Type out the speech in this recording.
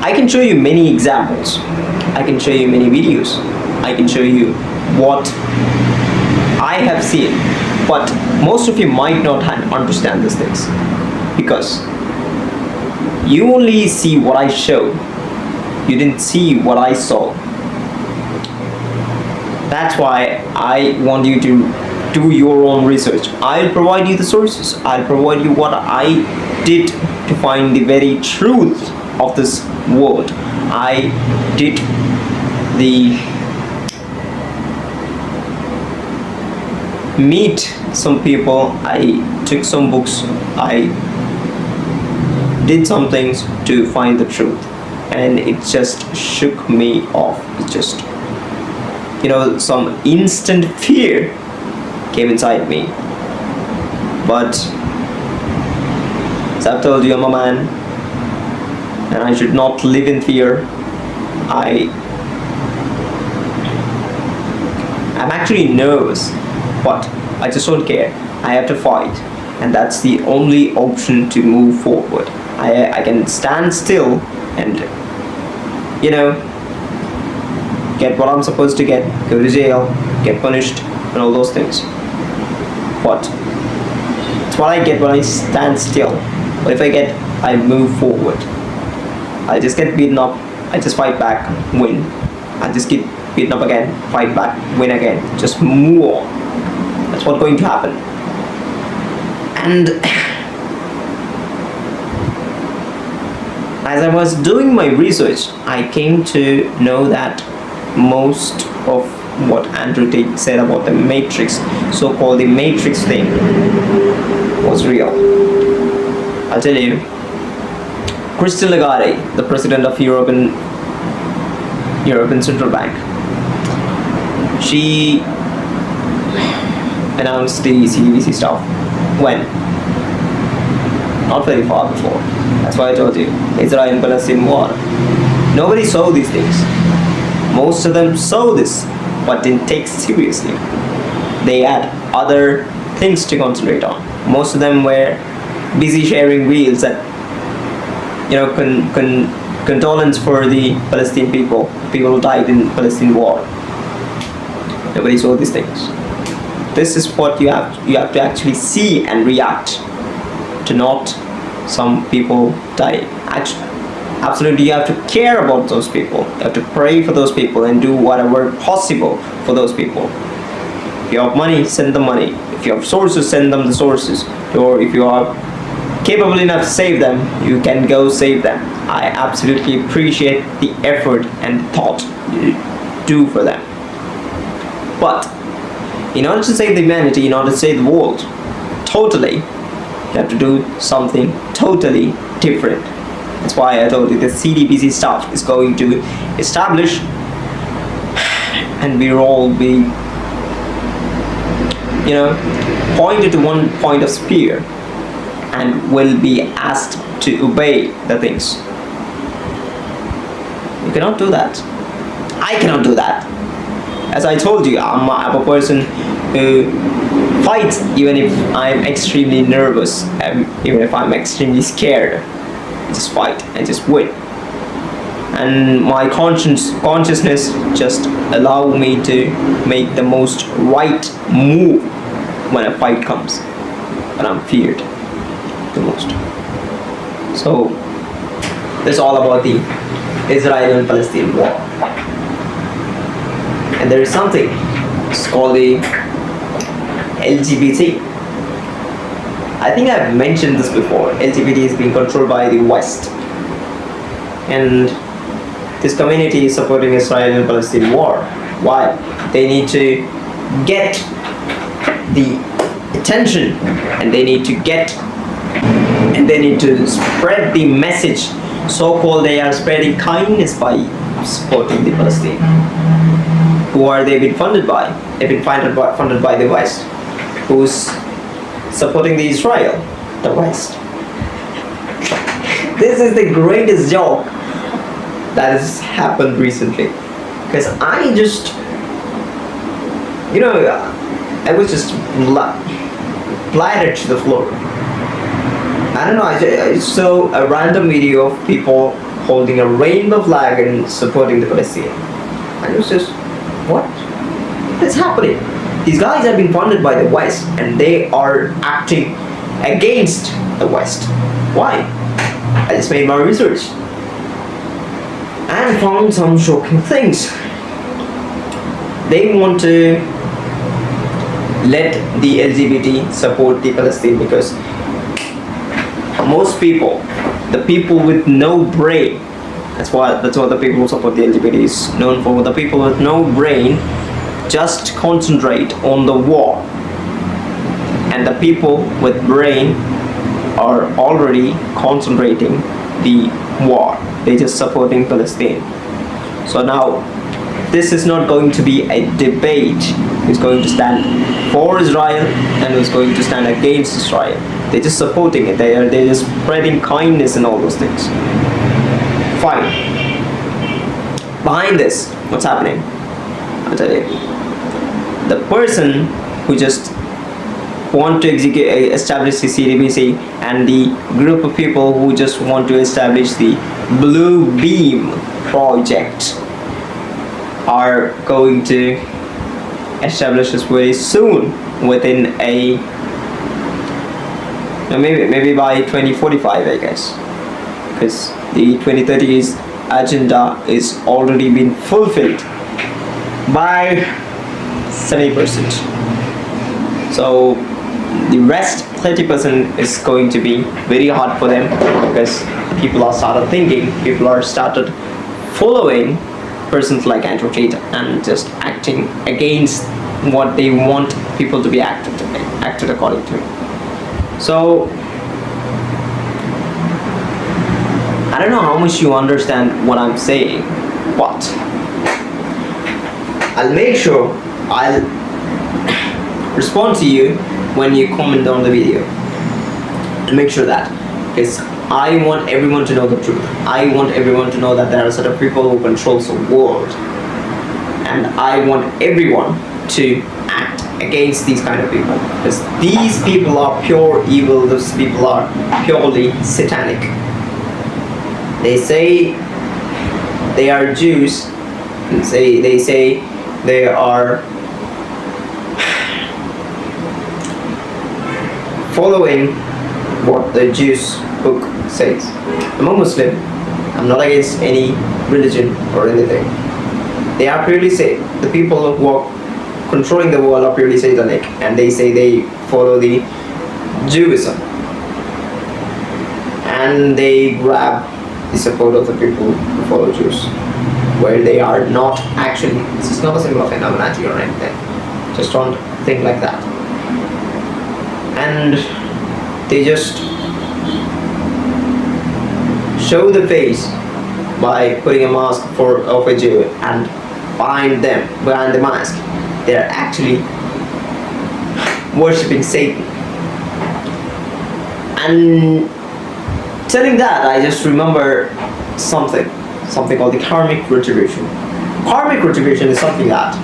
I can show you many examples. I can show you many videos. I can show you what I have seen. But most of you might not understand these things because you only see what I show. You didn't see what I saw. That's why I want you to do your own research. I'll provide you the sources. I'll provide you what I did to find the very truth of this world. I did meet some people. I took some books. I did some things to find the truth, and it just shook me off. It just, some instant fear came inside me. But as I've told you, I'm a man and I should not live in fear. I'm actually nervous, but I just don't care. I have to fight, and that's the only option to move forward. I can stand still and get what I'm supposed to get, go to jail, get punished, and all those things. But it's what I get when I stand still. But if I move forward. I just get beaten up, I just fight back, win. I just get beaten up again, fight back, win again. Just move on. That's what's going to happen. And as I was doing my research, I came to know that most of what Andrew Tate said about the Matrix, so-called the Matrix thing, was real. I'll tell you. Christine Lagarde, the president of European Central Bank, she announced the CDBC stuff when? Not very far before. That's why I told you, Israel and Palestine war. Nobody saw these things. Most of them saw this, but didn't take seriously. They had other things to concentrate on. Most of them were busy sharing reels that, condolence for the Palestinian people who died in Palestine war. Nobody saw these things. This is what you have to actually see and react to, not some people dying. Actually, absolutely, you have to care about those people. You have to pray for those people and do whatever possible for those people. If you have money, send them money. If you have sources, send them the sources. Or if you are capable enough to save them, you can go save them. I absolutely appreciate the effort and thought you do for them. But in order to save the humanity, in order to save the world, totally, you have to do something totally different. That's why I told you the CDBC stuff is going to establish, and we'll all be, pointed to one point of spear, and will be asked to obey the things. You cannot do that. I cannot do that. As I told you, I'm a person who fights even if I'm extremely nervous, even if I'm extremely scared. I just fight and just win. And my consciousness just allow me to make the most right move when a fight comes, when I'm feared the most. So that's all about the Israel and Palestine war. And there is something, it's called the LGBT. I think I've mentioned this before. LGBT is being controlled by the West, and this community is supporting Israel and Palestine war. Why? They need to get the attention, and they need to spread the message. So-called they are spreading kindness by supporting the Palestine. Who are they been funded by? They've been funded by the West. Who's supporting the Israel? The West. This is the greatest joke that has happened recently. Because I just, I was just flattered to the floor. I don't know, I saw a random video of people holding a rainbow flag and supporting the Palestine. And it was just, what is happening? These guys have been funded by the West and they are acting against the West. Why? I just made my research and found some shocking things. They want to let the LGBT support the Palestine because most people, the people with no brain, that's what the people who support the LGBT is known for. The people with no brain just concentrate on the war, and the people with brain are already concentrating the war. They're just supporting Palestine. So now this is not going to be a debate who's going to stand for Israel and who's going to stand against Israel. They're just supporting it. They're just spreading kindness and all those things. Fine. Behind this, what's happening? I'll tell you. The person who just want to establish the CDBC and the group of people who just want to establish the Blue Beam project are going to establish this very soon, within a maybe by 2045, I guess, because the 2030s agenda is already been fulfilled by 70%. So the rest 30% is going to be very hard for them, because people are started thinking, people are started following persons like Andrew Tate and just acting against what they want people to be acted according to. So I don't know how much you understand what I'm saying, but I'll make sure I'll respond to you when you comment on the video. I'll make sure that, because I want everyone to know the truth. I want everyone to know that there are a set of people who controls the world, and I want everyone to act against these kind of people, because these people are pure evil. These people are purely satanic. They say they are Jews, and they say they are following what the Jews book says. I'm a Muslim. I'm not against any religion or anything. They are purely the people who are controlling the world are purely satanic, and they say they follow the Judaism, and they grab the support of the people who follow Jews, where they are not actually. This is not a symbol of anonymity or anything. Just don't think like that. And they just show the face by putting a mask of a Jew, and behind the mask, they're actually worshipping Satan. And telling that, I just remember something called the karmic retribution. Karmic retribution is something that